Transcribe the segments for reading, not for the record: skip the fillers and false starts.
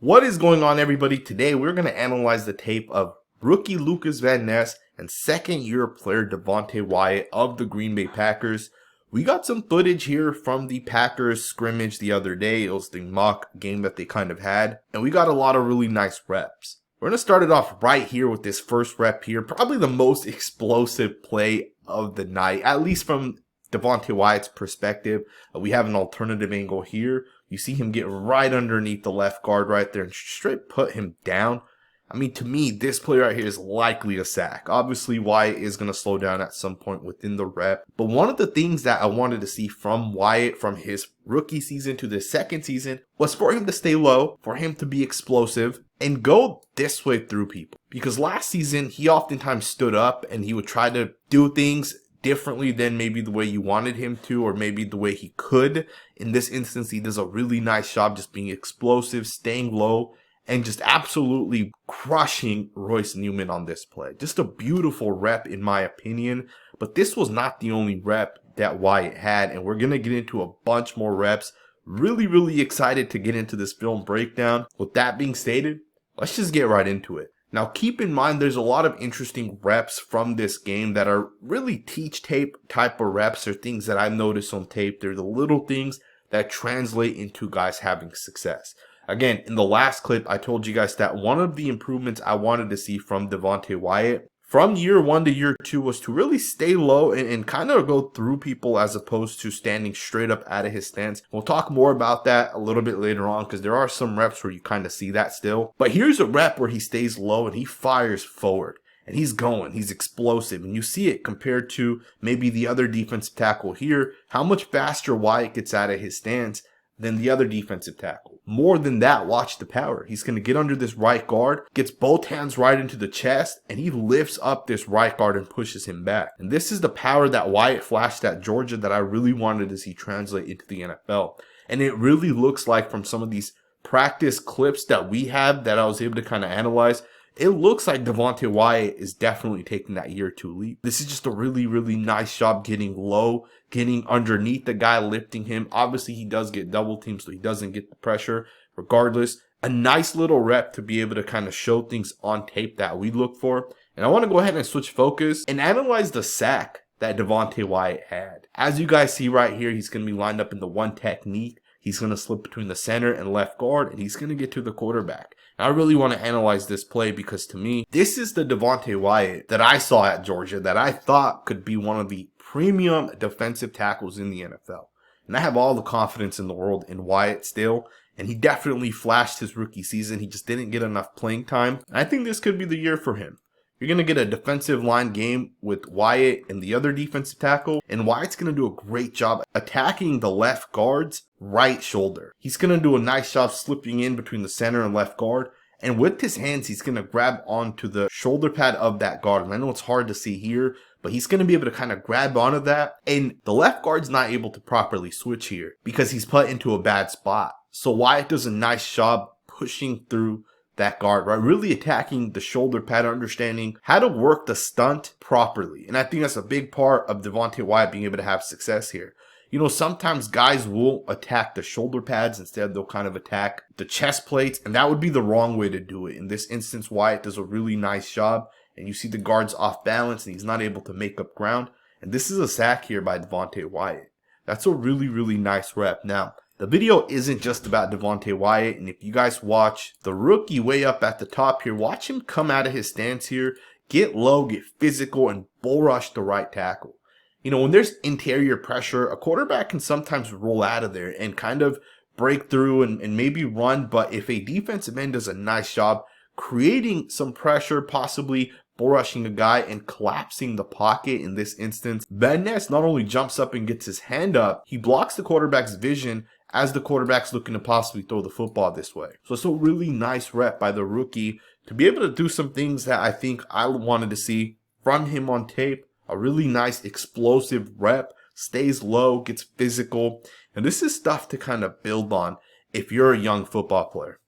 What is going on, everybody? Today we're going to analyze the tape of rookie Lukas Van Ness and second-year player Devonte Wyatt of the Green Bay Packers. We got some footage here from the Packers scrimmage the other day. It was the mock game that they kind of had, and we got a lot of really nice reps. We're going to start it off right here with this first rep here. Probably the most explosive play of the night, at least from Devonte Wyatt's perspective. We have an alternative angle here. You see him get right underneath the left guard right there and straight put him down. I mean, to me, this play right here is likely a sack. Obviously, Wyatt is going to slow down at some point within the rep. But one of the things that I wanted to see from Wyatt from his rookie season to the second season was for him to stay low, for him to be explosive, and go this way through people. Because last season, he oftentimes stood up and he would try to do things differently than maybe the way you wanted him to, or maybe the way he could. In this instance, he does a really nice job just being explosive, staying low, and just absolutely crushing Royce Newman on this play. Just a beautiful rep in my opinion, but this was not the only rep that Wyatt had, and we're going to get into a bunch more reps. Really excited to get into this film breakdown. With that being stated, let's just get right into it. Now, keep in mind, there's a lot of interesting reps from this game that are really teach tape type of reps, or things that I've noticed on tape. They're the little things that translate into guys having success. Again, in the last clip, I told you guys that one of the improvements I wanted to see from Devonte Wyatt from year 1 to year 2 was to really stay low and kind of go through people as opposed to standing straight up out of his stance. We'll talk more about that a little bit later on because there are some reps where you kind of see that still. But here's a rep where he stays low and he fires forward. And he's going, he's explosive. And you see it compared to maybe the other defensive tackle here, how much faster Wyatt gets out of his stance than the other defensive tackle. More than that, watch the power. He's going to get under this right guard, gets both hands right into the chest, and he lifts up this right guard and pushes him back. And this is the power that Wyatt flashed at Georgia that I really wanted to see translate into the NFL. And it really looks like from some of these practice clips that we have that I was able to kind of analyze, it looks like Devonte Wyatt is definitely taking that year 2 leap. This is just a really nice job getting low, getting underneath the guy, lifting him. Obviously, he does get double teamed, so he doesn't get the pressure. Regardless, a nice little rep to be able to kind of show things on tape that we look for. And I want to go ahead and switch focus and analyze the sack that Devonte Wyatt had. As you guys see right here, he's going to be lined up in the one technique. He's going to slip between the center and left guard, and he's going to get to the quarterback. And I really want to analyze this play because to me, this is the Devonte Wyatt that I saw at Georgia that I thought could be one of the premium defensive tackles in the NFL. And I have all the confidence in the world in Wyatt still, and he definitely flashed his rookie season. He just didn't get enough playing time. And I think this could be the year for him. You're going to get a defensive line game with Wyatt and the other defensive tackle. And Wyatt's going to do a great job attacking the left guard's right shoulder. He's going to do a nice job slipping in between the center and left guard. And with his hands, he's going to grab onto the shoulder pad of that guard. And I know it's hard to see here, but he's going to be able to kind of grab onto that. And the left guard's not able to properly switch here because he's put into a bad spot. So Wyatt does a nice job pushing through that guard, right? Really attacking the shoulder pad, understanding how to work the stunt properly. And I think that's a big part of Devonte Wyatt being able to have success here. You know, sometimes guys will attack the shoulder pads. Instead, they'll kind of attack the chest plates, and that would be the wrong way to do it. In this instance, Wyatt does a really nice job, and you see the guard's off balance, and he's not able to make up ground. And this is a sack here by Devonte Wyatt. That's a really nice rep. Now, the video isn't just about Devonte Wyatt, and if you guys watch the rookie way up at the top here, watch him come out of his stance here, get low, get physical, and bull rush the right tackle. You know, when there's interior pressure, a quarterback can sometimes roll out of there and kind of break through and maybe run, but if a defensive end does a nice job creating some pressure, possibly bull rushing a guy and collapsing the pocket in this instance, Van Ness not only jumps up and gets his hand up, he blocks the quarterback's vision as the quarterback's looking to possibly throw the football this way. So it's a really nice rep by the rookie to be able to do some things that I think I wanted to see from him on tape. A really nice explosive rep, stays low, gets physical. And this is stuff to kind of build on if you're a young football player.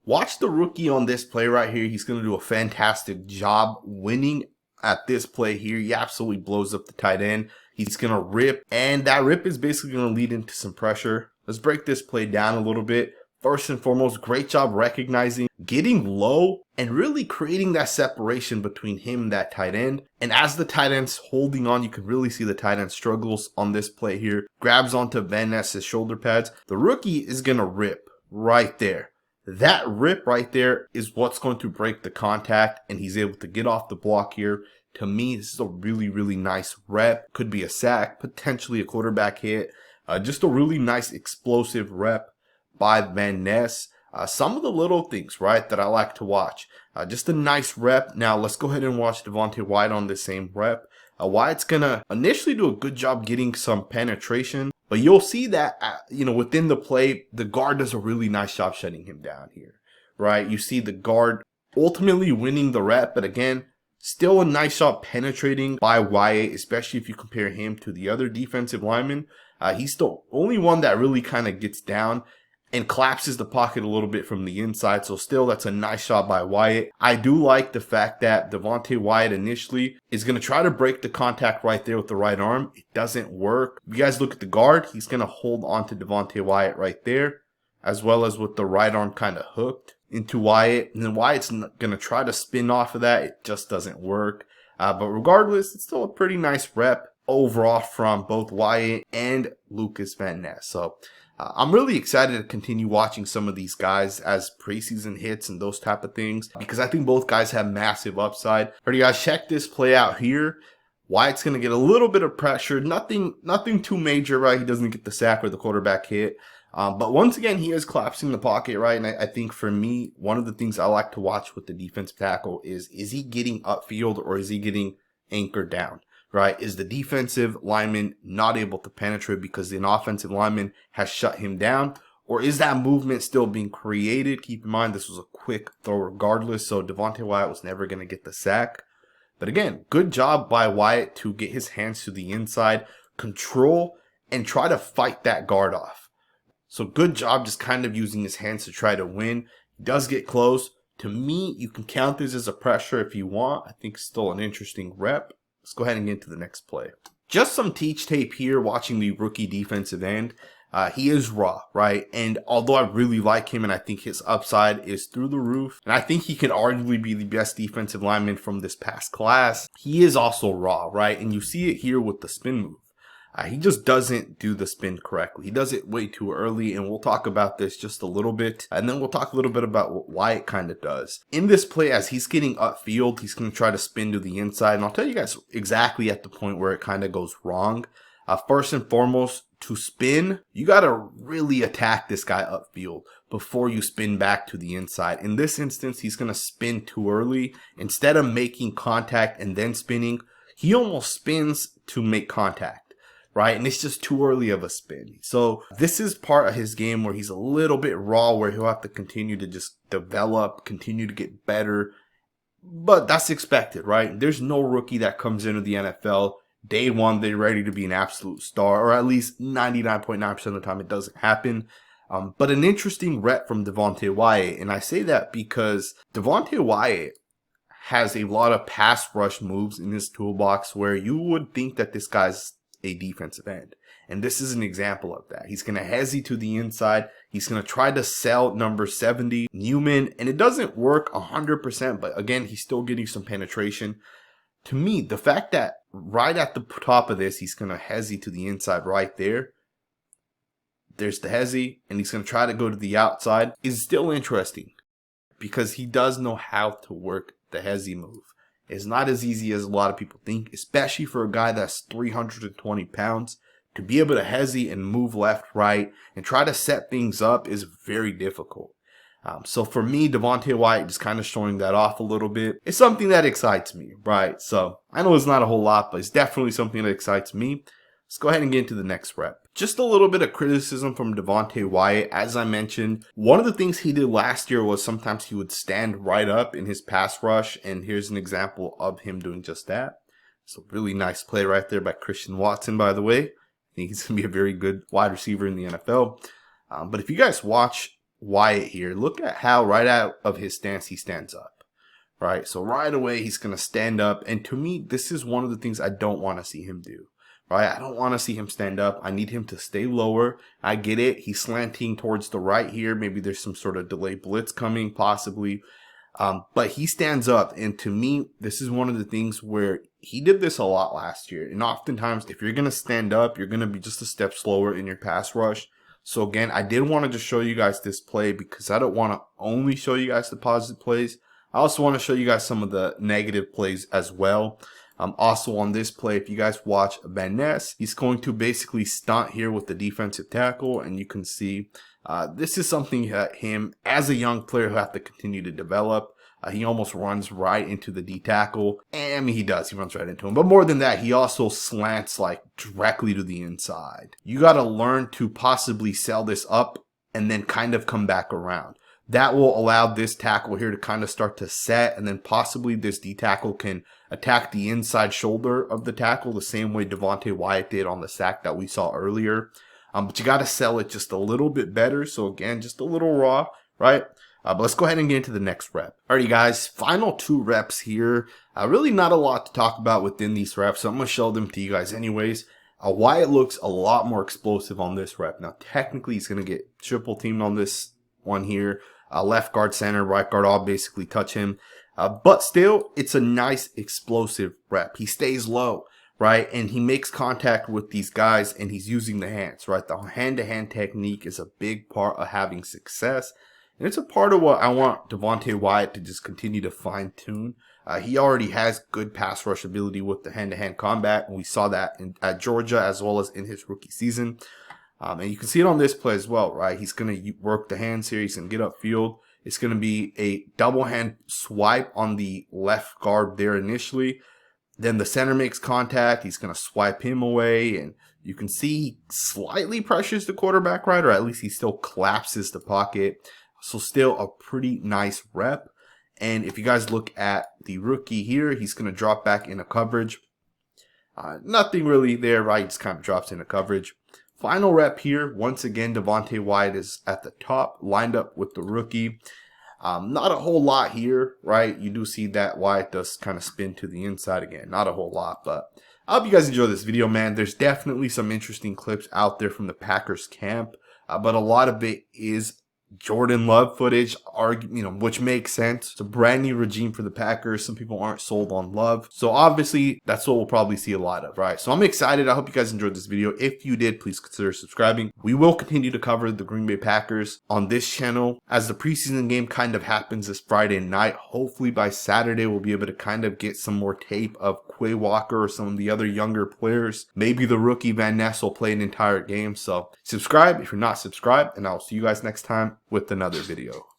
Watch the rookie on this play right here. He's going to do a fantastic job winning at this play here. He absolutely blows up the tight end. He's going to rip, and that rip is basically going to lead into some pressure. Let's break this play down a little bit. First and foremost, great job recognizing, getting low, and really creating that separation between him and that tight end. And as the tight end's holding on, you can really see the tight end struggles on this play here. Grabs onto Van Ness's shoulder pads. The rookie is going to rip right there. That rip right there is what's going to break the contact, and he's able to get off the block here. To me, this is a really, really nice rep. Could be a sack, potentially a quarterback hit. Just a really nice explosive rep by Van Ness. Some of the little things, right, that I like to watch. Just a nice rep. Now, let's go ahead and watch Devonte Wyatt on the same rep. Wyatt's going to initially do a good job getting some penetration, but you'll see that, within the play, the guard does a really nice job shutting him down here, right? You see the guard ultimately winning the rep, but again, still a nice shot penetrating by Wyatt, especially if you compare him to the other defensive linemen. He's the only one that really kind of gets down and collapses the pocket a little bit from the inside. So still, that's a nice shot by Wyatt. I do like the fact that Devonte Wyatt initially is going to try to break the contact right there with the right arm. It doesn't work. If you guys look at the guard, he's going to hold on to Devonte Wyatt right there, as well as with the right arm kind of hooked into Wyatt. And then Wyatt's going to try to spin off of that. It just doesn't work. But regardless, it's still a pretty nice rep overall from both Wyatt and Lukas Van Ness. So I'm really excited to continue watching some of these guys as preseason hits and those type of things, because I think both guys have massive upside. Alright, guys, check this play out here. Wyatt's going to get a little bit of pressure. Nothing too major, right? He doesn't get the sack or the quarterback hit. But once again, he is collapsing the pocket, right? And I think for me, one of the things I like to watch with the defensive tackle is he getting upfield or is he getting anchored down? Right? Is the defensive lineman not able to penetrate because the offensive lineman has shut him down? Or is that movement still being created? Keep in mind, this was a quick throw regardless, so Devonte Wyatt was never going to get the sack. But again, good job by Wyatt to get his hands to the inside, control, and try to fight that guard off. So good job just kind of using his hands to try to win. He does get close. To me, you can count this as a pressure if you want. I think it's still an interesting rep. Let's go ahead and get into the next play. Just some teach tape here watching the rookie defensive end. He is raw, right? And although I really like him and I think his upside is through the roof, and I think he can arguably be the best defensive lineman from this past class, he is also raw, right? And you see it here with the spin move. He just doesn't do the spin correctly. He does it way too early, and we'll talk about this just a little bit. And then we'll talk a little bit about what Wyatt kind of does. In this play, as he's getting upfield, he's going to try to spin to the inside. And I'll tell you guys exactly at the point where it kind of goes wrong. First and foremost, to spin, you got to really attack this guy upfield before you spin back to the inside. In this instance, he's going to spin too early. Instead of making contact and then spinning, he almost spins to make contact. Right? And it's just too early of a spin. So this is part of his game where he's a little bit raw, where he'll have to continue to just develop, continue to get better. But that's expected, right? There's no rookie that comes into the NFL day one, they're ready to be an absolute star, or at least 99.9% of the time it doesn't happen. But an interesting rep from Devonte Wyatt. And I say that because Devonte Wyatt has a lot of pass rush moves in his toolbox where you would think that this guy's a defensive end. And this is an example of that. He's going to hesitate to the inside. He's going to try to sell number 70, Newman, and it doesn't work 100%, but again, he's still getting some penetration. To me, the fact that right at the top of this, he's going to hesitate to the inside right there. There's the hezi, and he's going to try to go to the outside is still interesting because he does know how to work the hezi move. It's not as easy as a lot of people think, especially for a guy that's 320 pounds. To be able to hesitate and move left, right, and try to set things up is very difficult. So for me, Devonte Wyatt just kind of showing that off a little bit. It's something that excites me, right? So I know it's not a whole lot, but it's definitely something that excites me. Let's go ahead and get into the next rep. Just a little bit of criticism from Devonte Wyatt. As I mentioned, one of the things he did last year was sometimes he would stand right up in his pass rush, and here's an example of him doing just that. It's a really nice play right there by Christian Watson, by the way. I think he's going to be a very good wide receiver in the NFL. But if you guys watch Wyatt here, look at how right out of his stance he stands up. Right? So right away he's going to stand up, and to me, this is one of the things I don't want to see him do. right? I don't want to see him stand up. I need him to stay lower. I get it. He's slanting towards the right here. Maybe there's some sort of delay blitz coming, possibly. But he stands up, and to me, this is one of the things where he did this a lot last year. And oftentimes, if you're going to stand up, you're going to be just a step slower in your pass rush. So again, I did want to just show you guys this play because I don't want to only show you guys the positive plays. I also want to show you guys some of the negative plays as well. Also on this play, if you guys watch Van Ness, he's going to basically stunt here with the defensive tackle, and you can see this is something that him as a young player who have to continue to develop. He almost runs right into the D tackle. And I mean, he does. He runs right into him. But more than that, he also slants like directly to the inside. You got to learn to possibly sell this up and then kind of come back around. That will allow this tackle here to kind of start to set, and then possibly this D tackle can attack the inside shoulder of the tackle the same way Devonte Wyatt did on the sack that we saw earlier. But you got to sell it just a little bit better. So again, just a little raw, right? But let's go ahead and get into the next rep. Alrighty guys, final 2 reps here. Really not a lot to talk about within these reps, so I'm going to show them to you guys anyways. Wyatt looks a lot more explosive on this rep. Now technically he's going to get triple teamed on this one here. Left guard, center, right guard all basically touch him. But still, it's a nice explosive rep. He stays low, right? And he makes contact with these guys and he's using the hands, right? The hand-to-hand technique is a big part of having success. And it's a part of what I want Devonte Wyatt to just continue to fine-tune. He already has good pass rush ability with the hand-to-hand combat, and we saw that at Georgia as well as in his rookie season. And you can see it on this play as well, right? He's going to work the hands here. He's going to get upfield. It's going to be a double hand swipe on the left guard there initially. Then the center makes contact. He's going to swipe him away, and you can see he slightly pressures the quarterback, right? Or at least he still collapses the pocket. So still a pretty nice rep. And if you guys look at the rookie here, he's going to drop back into coverage. Nothing really there, right? He just kind of drops into coverage. Final rep here. Once again, Devonte Wyatt is at the top, lined up with the rookie. Not a whole lot here, right? You do see that Wyatt does kind of spin to the inside again. Not a whole lot, but I hope you guys enjoy this video, man. There's definitely some interesting clips out there from the Packers camp, but a lot of it is Jordan Love footage, which makes sense. It's a brand new regime for the Packers. Some people aren't sold on Love. So obviously, that's what we'll probably see a lot of, right? So I'm excited. I hope you guys enjoyed this video. If you did, please consider subscribing. We will continue to cover the Green Bay Packers on this channel as the preseason game kind of happens this Friday night. Hopefully by Saturday, we'll be able to kind of get some more tape of Quay Walker or some of the other younger players. Maybe the rookie Van Ness will play an entire game. So subscribe if you're not subscribed, and I'll see you guys next time with another video.